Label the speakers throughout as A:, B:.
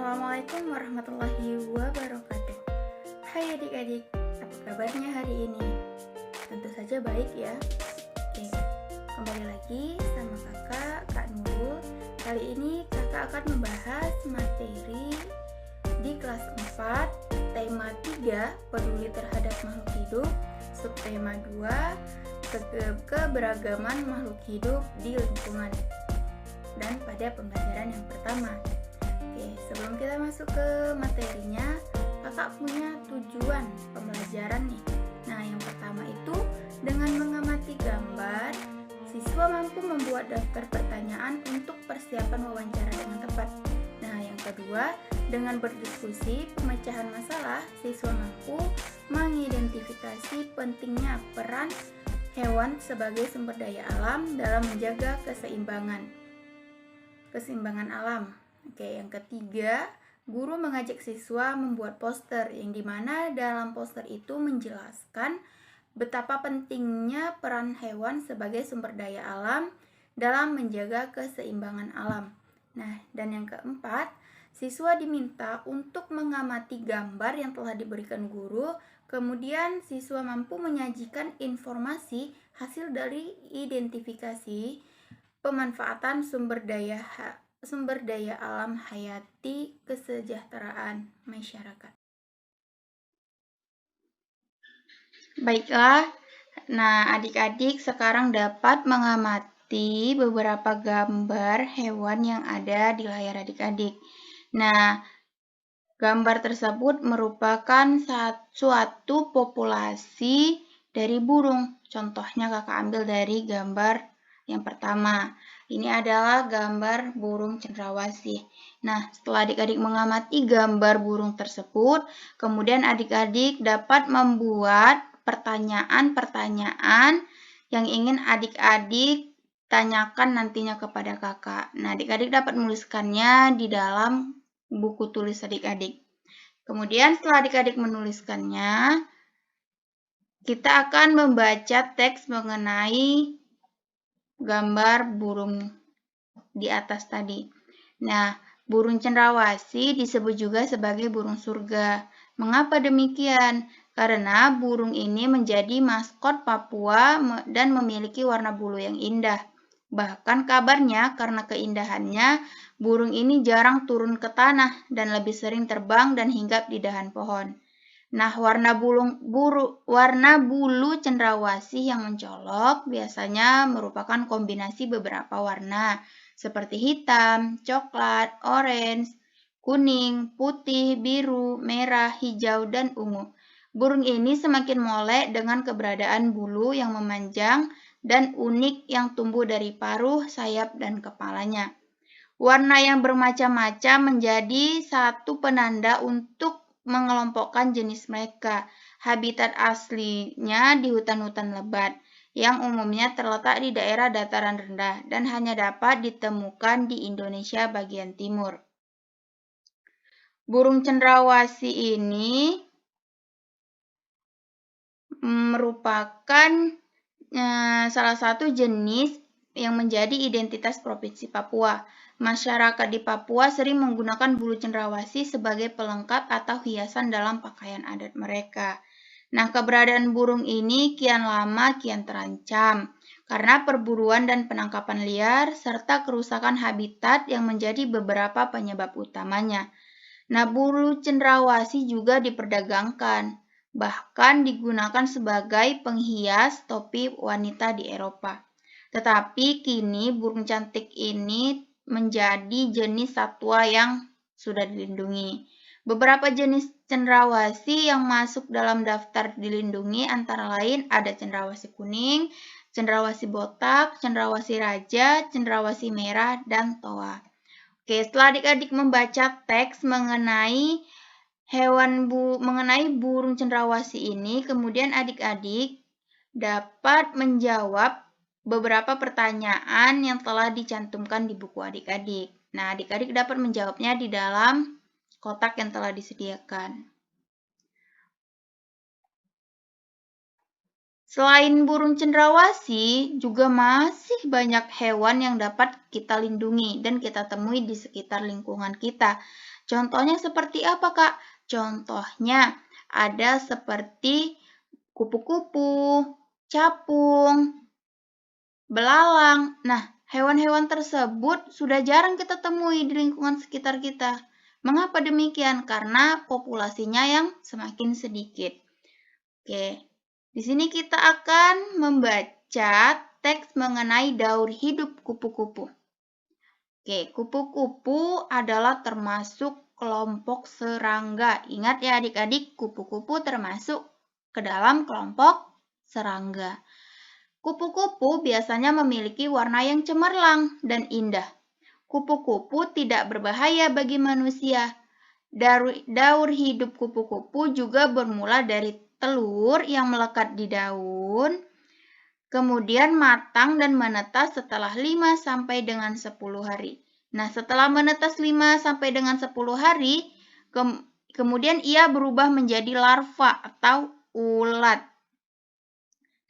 A: Assalamualaikum warahmatullahi wabarakatuh. Hai adik-adik, apa kabarnya hari ini? Tentu saja baik ya. Oke, kembali lagi sama Kak Nurul. Kali ini kakak akan membahas materi di kelas 4, tema 3, peduli terhadap makhluk hidup, subtema 2, keberagaman makhluk hidup di lingkungan. Dan pada pembelajaran yang pertama. Oke, sebelum kita masuk ke materinya, kakak punya tujuan pembelajaran nih. Nah, yang pertama itu dengan mengamati gambar, siswa mampu membuat daftar pertanyaan untuk persiapan wawancara dengan tepat. Nah, yang kedua, dengan berdiskusi pemecahan masalah, siswa mampu mengidentifikasi pentingnya peran hewan sebagai sumber daya alam dalam menjaga keseimbangan alam. Oke, yang ketiga, guru mengajak siswa membuat poster yang dimana dalam poster itu menjelaskan betapa pentingnya peran hewan sebagai sumber daya alam dalam menjaga keseimbangan alam. Nah, dan yang keempat, siswa diminta untuk mengamati gambar yang telah diberikan guru, kemudian siswa mampu menyajikan informasi hasil dari identifikasi pemanfaatan sumber daya alam hayati kesejahteraan masyarakat. Baiklah, nah adik-adik sekarang dapat mengamati beberapa gambar hewan yang ada di layar adik-adik. Nah, gambar tersebut merupakan suatu populasi dari burung. Contohnya kakak ambil dari gambar yang pertama. Ini adalah gambar burung cendrawasih. Nah, setelah adik-adik mengamati gambar burung tersebut, kemudian adik-adik dapat membuat pertanyaan-pertanyaan yang ingin adik-adik tanyakan nantinya kepada kakak. Nah, adik-adik dapat menuliskannya di dalam buku tulis adik-adik. Kemudian setelah adik-adik menuliskannya, kita akan membaca teks mengenai gambar burung di atas tadi. Nah, burung cendrawasih disebut juga sebagai burung surga. Mengapa demikian? Karena burung ini menjadi maskot Papua dan memiliki warna bulu yang indah. Bahkan kabarnya karena keindahannya, burung ini jarang turun ke tanah dan lebih sering terbang dan hinggap di dahan pohon. Nah, warna bulu cendrawasih yang mencolok biasanya merupakan kombinasi beberapa warna seperti hitam, coklat, orange, kuning, putih, biru, merah, hijau, dan ungu. Burung ini semakin molek dengan keberadaan bulu yang memanjang dan unik yang tumbuh dari paruh, sayap, dan kepalanya. Warna yang bermacam-macam menjadi satu penanda untuk mengelompokkan jenis mereka. Habitat aslinya di hutan-hutan lebat yang umumnya terletak di daerah dataran rendah dan hanya dapat ditemukan di Indonesia bagian timur. Burung cendrawasih ini merupakan salah satu jenis yang menjadi identitas Provinsi Papua. Masyarakat di Papua sering menggunakan bulu cendrawasih sebagai pelengkap atau hiasan dalam pakaian adat mereka. Nah, keberadaan burung ini kian lama kian terancam karena perburuan dan penangkapan liar serta kerusakan habitat yang menjadi beberapa penyebab utamanya. Nah, bulu cendrawasih juga diperdagangkan, bahkan digunakan sebagai penghias topi wanita di Eropa. Tetapi kini burung cantik ini menjadi jenis satwa yang sudah dilindungi. Beberapa jenis cendrawasih yang masuk dalam daftar dilindungi antara lain ada cendrawasih kuning, cendrawasih botak, cendrawasih raja, cendrawasih merah, dan toa. Oke, setelah adik-adik membaca teks mengenai burung cendrawasih ini, kemudian adik-adik dapat menjawab beberapa pertanyaan yang telah dicantumkan di buku adik-adik. Nah, adik-adik dapat menjawabnya di dalam kotak yang telah disediakan. Selain burung cendrawasih, juga masih banyak hewan yang dapat kita lindungi dan kita temui di sekitar lingkungan kita. Contohnya seperti apa, Kak? Contohnya ada seperti kupu-kupu, capung, belalang. Nah, hewan-hewan tersebut sudah jarang kita temui di lingkungan sekitar kita. Mengapa demikian? Karena populasinya yang semakin sedikit. Oke, di sini kita akan membaca teks mengenai daur hidup kupu-kupu. Oke, kupu-kupu adalah termasuk kelompok serangga. Ingat ya adik-adik, kupu-kupu termasuk ke dalam kelompok serangga. Kupu-kupu biasanya memiliki warna yang cemerlang dan indah. Kupu-kupu tidak berbahaya bagi manusia. Daur hidup kupu-kupu juga bermula dari telur yang melekat di daun, kemudian matang dan menetas setelah 5 sampai dengan 10 hari. Nah, setelah menetas 5 sampai dengan 10 hari, kemudian ia berubah menjadi larva atau ulat.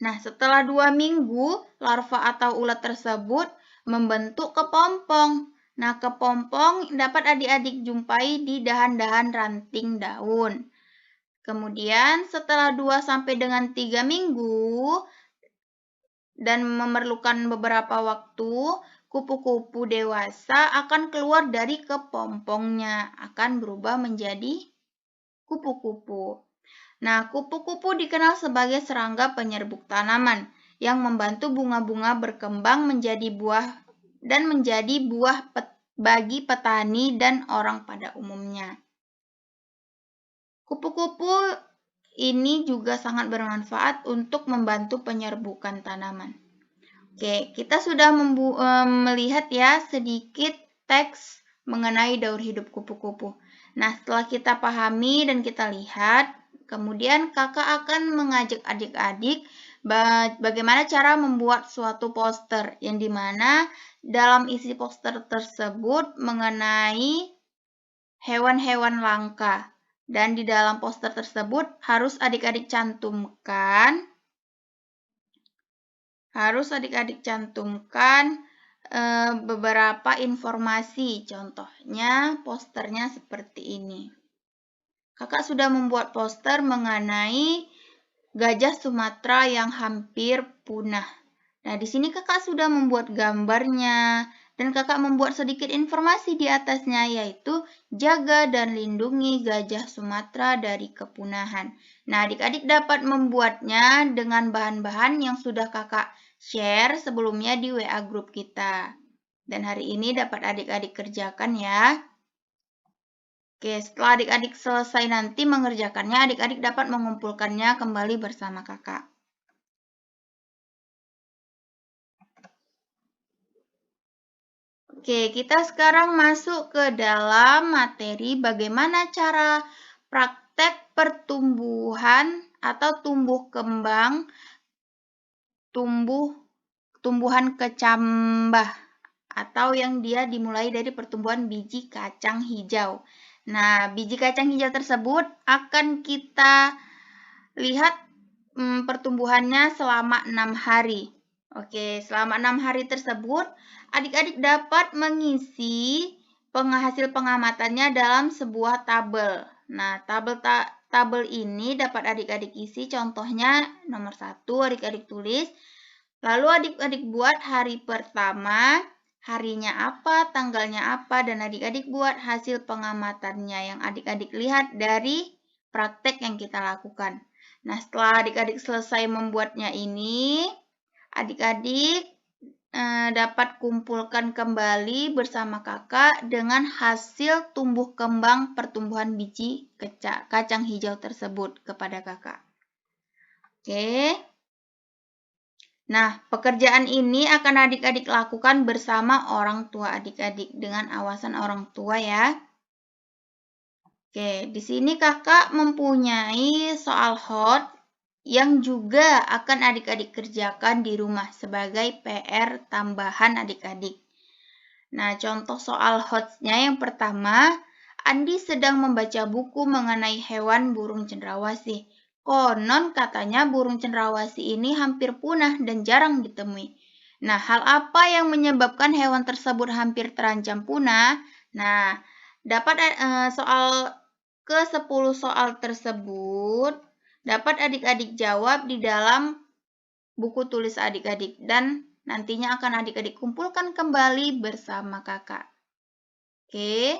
A: Nah, setelah 2 minggu, larva atau ulat tersebut membentuk kepompong. Nah, kepompong dapat adik-adik jumpai di dahan-dahan ranting daun. Kemudian setelah 2 sampai dengan 3 minggu dan memerlukan beberapa waktu, kupu-kupu dewasa akan keluar dari kepompongnya, akan berubah menjadi kupu-kupu. Nah, kupu-kupu dikenal sebagai serangga penyerbuk tanaman yang membantu bunga-bunga berkembang menjadi buah dan menjadi buah bagi petani dan orang pada umumnya. Kupu-kupu ini juga sangat bermanfaat untuk membantu penyerbukan tanaman. Oke, kita sudah melihat ya sedikit teks mengenai daur hidup kupu-kupu. Nah, setelah kita pahami dan kita lihat, kemudian kakak akan mengajak adik-adik bagaimana cara membuat suatu poster yang dimana dalam isi poster tersebut mengenai hewan-hewan langka. Dan di dalam poster tersebut harus adik-adik cantumkan beberapa informasi. Contohnya posternya seperti ini. Kakak sudah membuat poster mengenai gajah Sumatera yang hampir punah. Nah, di sini kakak sudah membuat gambarnya dan kakak membuat sedikit informasi di atasnya, yaitu jaga dan lindungi gajah Sumatera dari kepunahan. Nah, adik-adik dapat membuatnya dengan bahan-bahan yang sudah kakak share sebelumnya di WA grup kita. Dan hari ini dapat adik-adik kerjakan ya. Oke, setelah adik-adik selesai nanti mengerjakannya, adik-adik dapat mengumpulkannya kembali bersama kakak. Oke, kita sekarang masuk ke dalam materi bagaimana cara praktek pertumbuhan atau tumbuh kembang tumbuhan kecambah atau yang dia dimulai dari pertumbuhan biji kacang hijau. Nah, biji kacang hijau tersebut akan kita lihat pertumbuhannya selama 6 hari. Oke, selama 6 hari tersebut, adik-adik dapat mengisi hasil pengamatannya dalam sebuah tabel. Nah, tabel ini dapat adik-adik isi, contohnya nomor 1, adik-adik tulis. Lalu adik-adik buat hari pertama, harinya apa, tanggalnya apa, dan adik-adik buat hasil pengamatannya yang adik-adik lihat dari praktek yang kita lakukan. Nah, setelah adik-adik selesai membuatnya ini, adik-adik dapat kumpulkan kembali bersama kakak dengan hasil tumbuh kembang pertumbuhan biji kacang hijau tersebut kepada kakak. Oke. Nah, pekerjaan ini akan adik-adik lakukan bersama orang tua adik-adik dengan awasan orang tua ya. Oke, di sini kakak mempunyai soal hot yang juga akan adik-adik kerjakan di rumah sebagai PR tambahan adik-adik. Nah, contoh soal hotnya yang pertama, Andi sedang membaca buku mengenai hewan burung cendrawasih. Konon katanya burung cendrawasih ini hampir punah dan jarang ditemui. Nah, hal apa yang menyebabkan hewan tersebut hampir terancam punah? Nah, dapat soal ke-10 soal tersebut dapat adik-adik jawab di dalam buku tulis adik-adik dan nantinya akan adik-adik kumpulkan kembali bersama kakak. Oke.